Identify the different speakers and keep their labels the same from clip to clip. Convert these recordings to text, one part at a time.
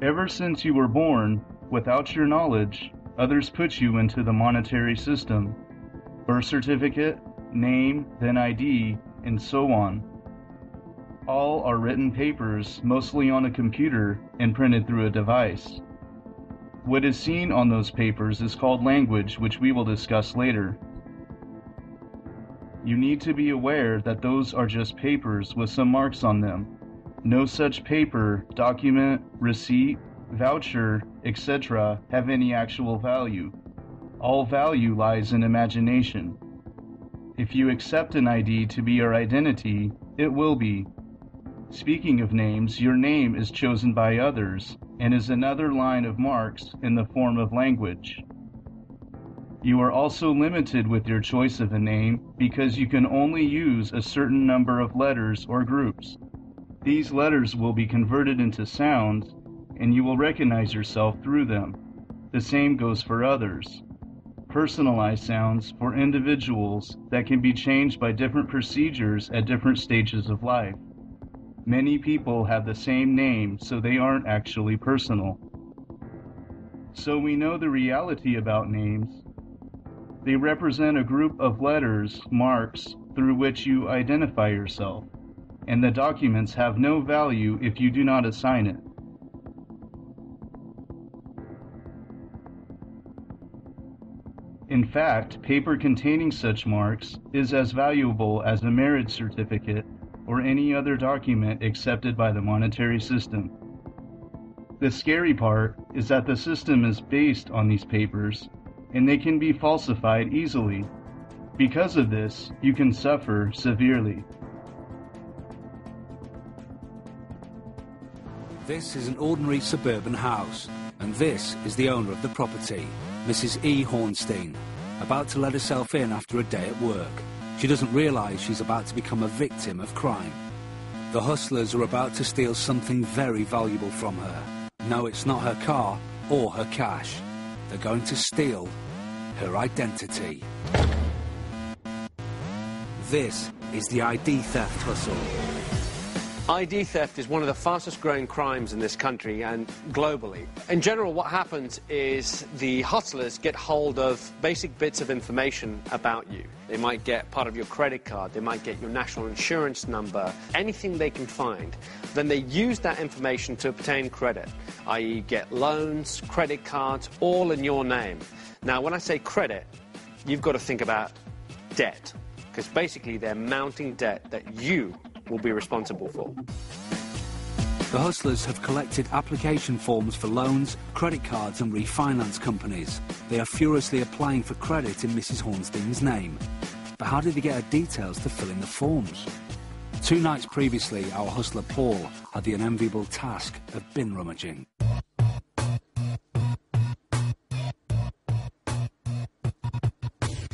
Speaker 1: Ever since you were born, without your knowledge, others put you into the monetary system. Birth certificate, name, then ID, and so on. All are written papers, mostly on a computer and printed through a device. What is seen on those papers is called language, which we will discuss later. You need to be aware that those are just papers with some marks on them. No such paper, document, receipt, voucher, etc. have any actual value. All value lies in imagination. If you accept an ID to be your identity, it will be. Speaking of names, your name is chosen by others and is another line of marks in the form of language. You are also limited with your choice of a name because you can only use a certain number of letters or groups. These letters will be converted into sounds, and you will recognize yourself through them. The same goes for others. Personalized sounds for individuals that can be changed by different procedures at different stages of life. Many people have the same name, so they aren't actually personal. So we know the reality about names. They represent a group of letters, marks, through which you identify yourself, and the documents have no value if you do not assign it. In fact, paper containing such marks is as valuable as a marriage certificate or any other document accepted by the monetary system. The scary part is that the system is based on these papers, and they can be falsified easily. Because of this, you can suffer severely.
Speaker 2: This is an ordinary suburban house, and this is the owner of the property, Mrs. E. Hornstein, about to let herself in after a day at work. She doesn't realise she's about to become a victim of crime. The hustlers are about to steal something very valuable from her. No, it's not her car or her cash. They're going to steal her identity. This is the ID theft hustle.
Speaker 3: ID theft is one of the fastest growing crimes in this country and globally. In general, what happens is the hustlers get hold of basic bits of information about you. They might get part of your credit card, they might get your national insurance number, anything they can find. Then they use that information to obtain credit, i.e. get loans, credit cards, all in your name. Now, when I say credit, you've got to think about debt, because basically they're mounting debt that you will be responsible for.
Speaker 2: The hustlers have collected application forms for loans, credit cards and refinance companies. They are furiously applying for credit in Mrs. Hornstein's name. But how did they get her details to fill in the forms? 2 nights previously, our hustler Paul had the unenviable task of bin rummaging.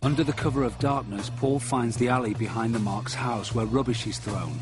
Speaker 2: Under the cover of darkness, Paul finds the alley behind the Mark's house where rubbish is thrown.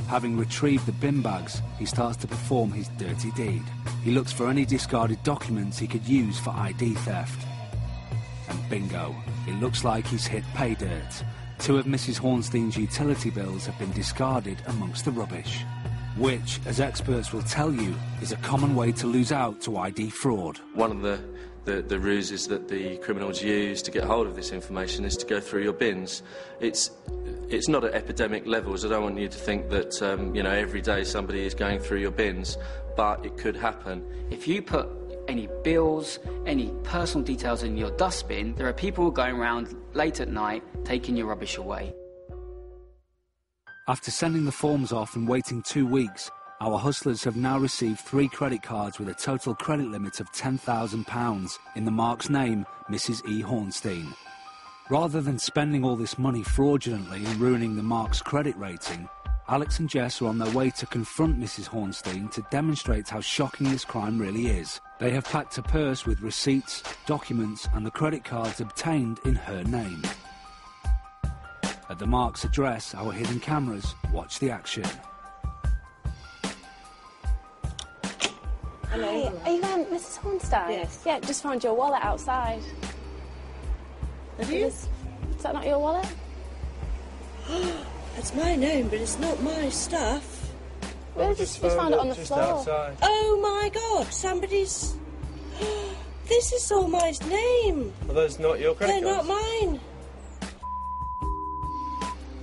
Speaker 2: Having retrieved the bin bags, he starts to perform his dirty deed. He looks for any discarded documents he could use for ID theft. And bingo, it looks like he's hit pay dirt. 2 of Mrs. Hornstein's utility bills have been discarded amongst the rubbish, which, as experts will tell you, is a common way to lose out to ID fraud.
Speaker 4: One of the ruses that the criminals use to get hold of this information is to go through your bins. It's not at epidemic levels. I don't want you to think that every day somebody is going through your bins, but it could happen.
Speaker 5: If you put any bills, any personal details in your dustbin, there are people going around late at night taking your rubbish away.
Speaker 2: After sending the forms off and waiting 2 weeks, our hustlers have now received 3 credit cards with a total credit limit of £10,000 in the Mark's name, Mrs. E. Hornstein. Rather than spending all this money fraudulently and ruining the Mark's credit rating, Alex and Jess are on their way to confront Mrs. Hornstein to demonstrate how shocking this crime really is. They have packed a purse with receipts, documents and the credit cards obtained in her name. At the Mark's address, our hidden cameras watch the action.
Speaker 6: Hello. Hi, are you Mrs. Hornstein?
Speaker 7: Yes.
Speaker 6: Yeah, just found your wallet outside.
Speaker 7: Have you?
Speaker 6: Is that not your wallet?
Speaker 7: It's my name, but it's not my stuff.
Speaker 6: We just found it on the floor.
Speaker 4: Outside.
Speaker 7: Oh my God! Somebody's. This is somebody's name.
Speaker 3: Are those not your credit
Speaker 7: They're
Speaker 3: cards?
Speaker 7: not mine.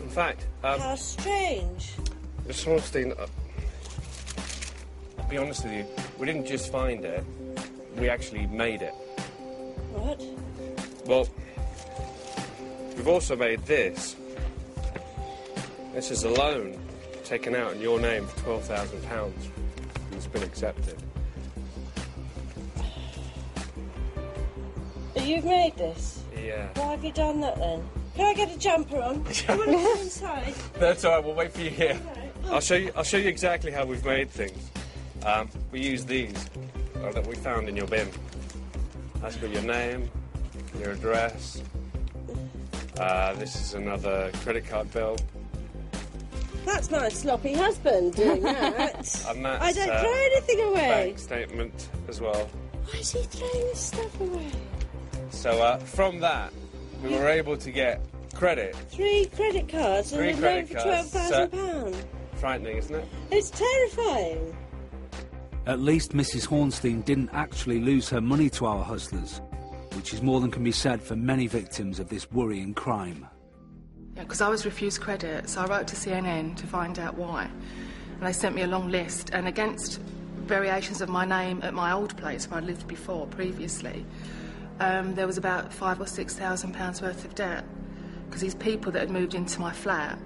Speaker 3: In fact,
Speaker 7: How strange.
Speaker 3: Mr. Hornstein, I'll be honest with you, we didn't just find it, we actually made it.
Speaker 7: What?
Speaker 3: Well, we've also made this. This is a loan taken out in your name for £12,000. It's been accepted.
Speaker 7: But you've made this?
Speaker 3: Yeah.
Speaker 7: Why have you done that then? Can I get a jumper on? Do you want to go inside?
Speaker 3: That's all right, we'll wait for you here. I'll show you exactly how we've made things. We use these that we found in your bin. That's got your name, your address. This is another credit card bill.
Speaker 7: That's my sloppy husband doing that.
Speaker 3: And that's,
Speaker 7: I don't throw anything away.
Speaker 3: Bank statement as well.
Speaker 7: Why is he throwing this stuff away?
Speaker 3: So from that, we were able to get credit.
Speaker 7: 3 credit cards and a loan for £12,000.
Speaker 3: Frightening, isn't it?
Speaker 7: It's terrifying.
Speaker 2: At least Mrs. Hornstein didn't actually lose her money to our hustlers, which is more than can be said for many victims of this worrying crime.
Speaker 8: Yeah, because I was refused credit, so I wrote to CNN to find out why. And they sent me a long list, and against variations of my name at my old place where I lived before, previously, there was about £5,000 or £6,000 worth of debt, because these people that had moved into my flat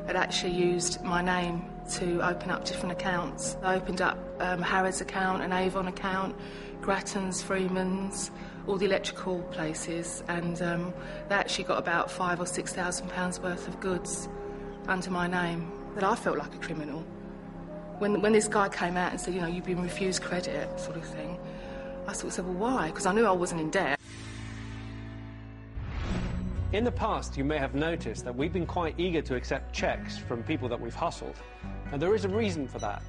Speaker 8: had actually used my name to open up different accounts. They opened up Harrods account, an Avon account, Grattan's, Freeman's, all the electrical places, and they actually got about £5,000 or £6,000 worth of goods under my name. That I felt like a criminal. When this guy came out and said, you know, you've been refused credit, sort of thing, I sort of said, well, why? Because I knew I wasn't in debt.
Speaker 3: In the past, you may have noticed that we've been quite eager to accept cheques from people that we've hustled. And there is a reason for that.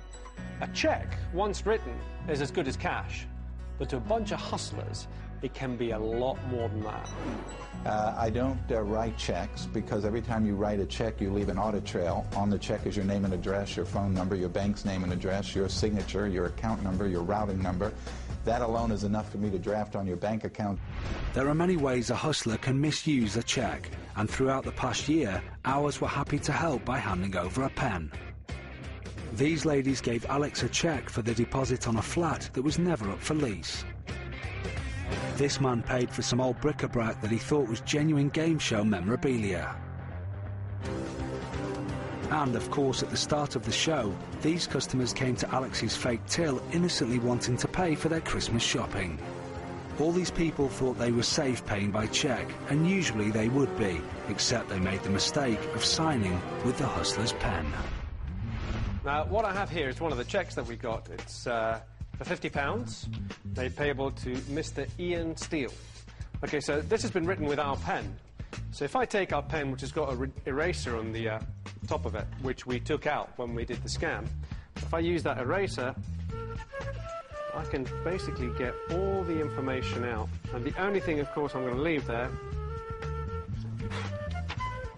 Speaker 3: A cheque, once written, is as good as cash. But to a bunch of hustlers, it can be a lot more than that.
Speaker 9: I don't write checks, because every time you write a check, you leave an audit trail. On the check is your name and address, your phone number, your bank's name and address, your signature, your account number, your routing number. That alone is enough for me to draft on your bank account.
Speaker 2: There are many ways a hustler can misuse a cheque, and throughout the past year, ours were happy to help by handing over a pen. These ladies gave Alex a cheque for the deposit on a flat that was never up for lease. This man paid for some old bric-a-brac that he thought was genuine game show memorabilia. And, of course, at the start of the show, these customers came to Alex's fake till innocently wanting to pay for their Christmas shopping. All these people thought they were safe paying by cheque, and usually they would be, except they made the mistake of signing with the hustler's pen.
Speaker 3: Now, what I have here is one of the cheques that we got. It's for £50, made payable to Mr. Ian Steele. OK, so this has been written with our pen. So if I take our pen, which has got an eraser on the top of it, which we took out when we did the scan, if I use that eraser, I can basically get all the information out. And the only thing, of course, I'm going to leave there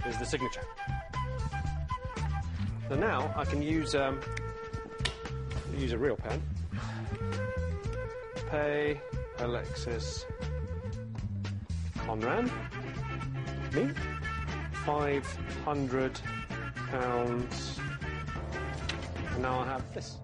Speaker 3: is the signature. So now I can use a real pen. Pay Alexis Conran. Me, £500, and now I have this.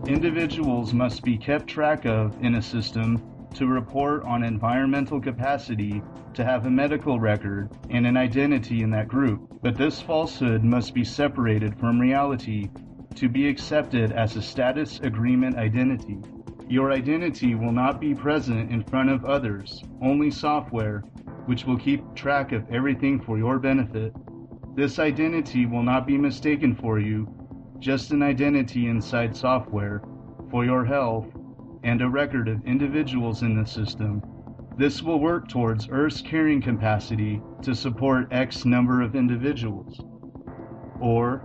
Speaker 1: Individuals must be kept track of in a system to report on environmental capacity, to have a medical record, and an identity in that group. But this falsehood must be separated from reality to be accepted as a status agreement identity. Your identity will not be present in front of others, only software, which will keep track of everything for your benefit. This identity will not be mistaken for you, just an identity inside software, for your health, and a record of individuals in the system. This will work towards Earth's carrying capacity to support X number of individuals. Or,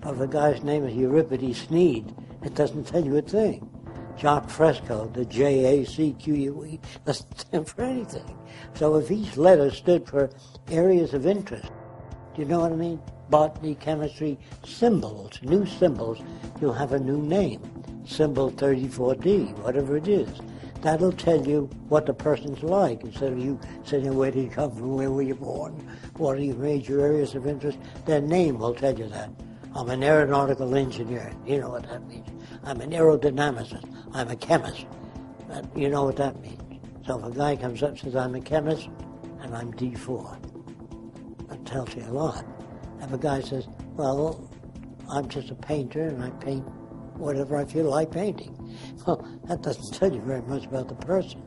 Speaker 10: if a guy's name is Euripides Sneed, it doesn't tell you a thing. Jacques Fresco, the Jacque, doesn't stand for anything. So if each letter stood for areas of interest, do you know what I mean? Botany, chemistry, symbols, new symbols, you'll have a new name. Symbol 34D, whatever it is. That'll tell you what the person's like, instead of you saying, where did you come from, where were you born, what are your major areas of interest. Their name will tell you that. I'm an aeronautical engineer. You know what that means. I'm an aerodynamicist. I'm a chemist. You know what that means. So if a guy comes up and says, I'm a chemist, and I'm D4, that tells you a lot. If a guy says, well, I'm just a painter, and I paint whatever I feel like painting, well, that doesn't tell you very much about the person.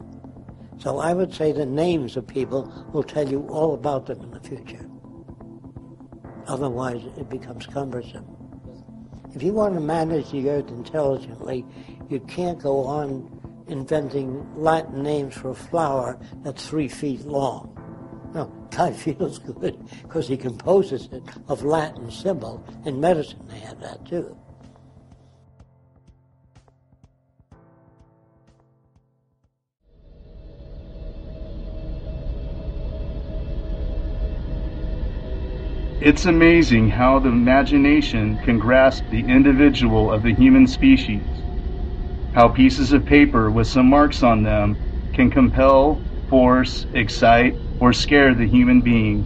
Speaker 10: So I would say the names of people will tell you all about them in the future. Otherwise, it becomes cumbersome. If you want to manage the earth intelligently, you can't go on inventing Latin names for a flower that's 3 feet long. No, God feels good because he composes it of Latin symbol. In medicine, they have that too.
Speaker 1: It's amazing how the imagination can grasp the individual of the human species, how pieces of paper with some marks on them can compel, force, excite, or scare the human being.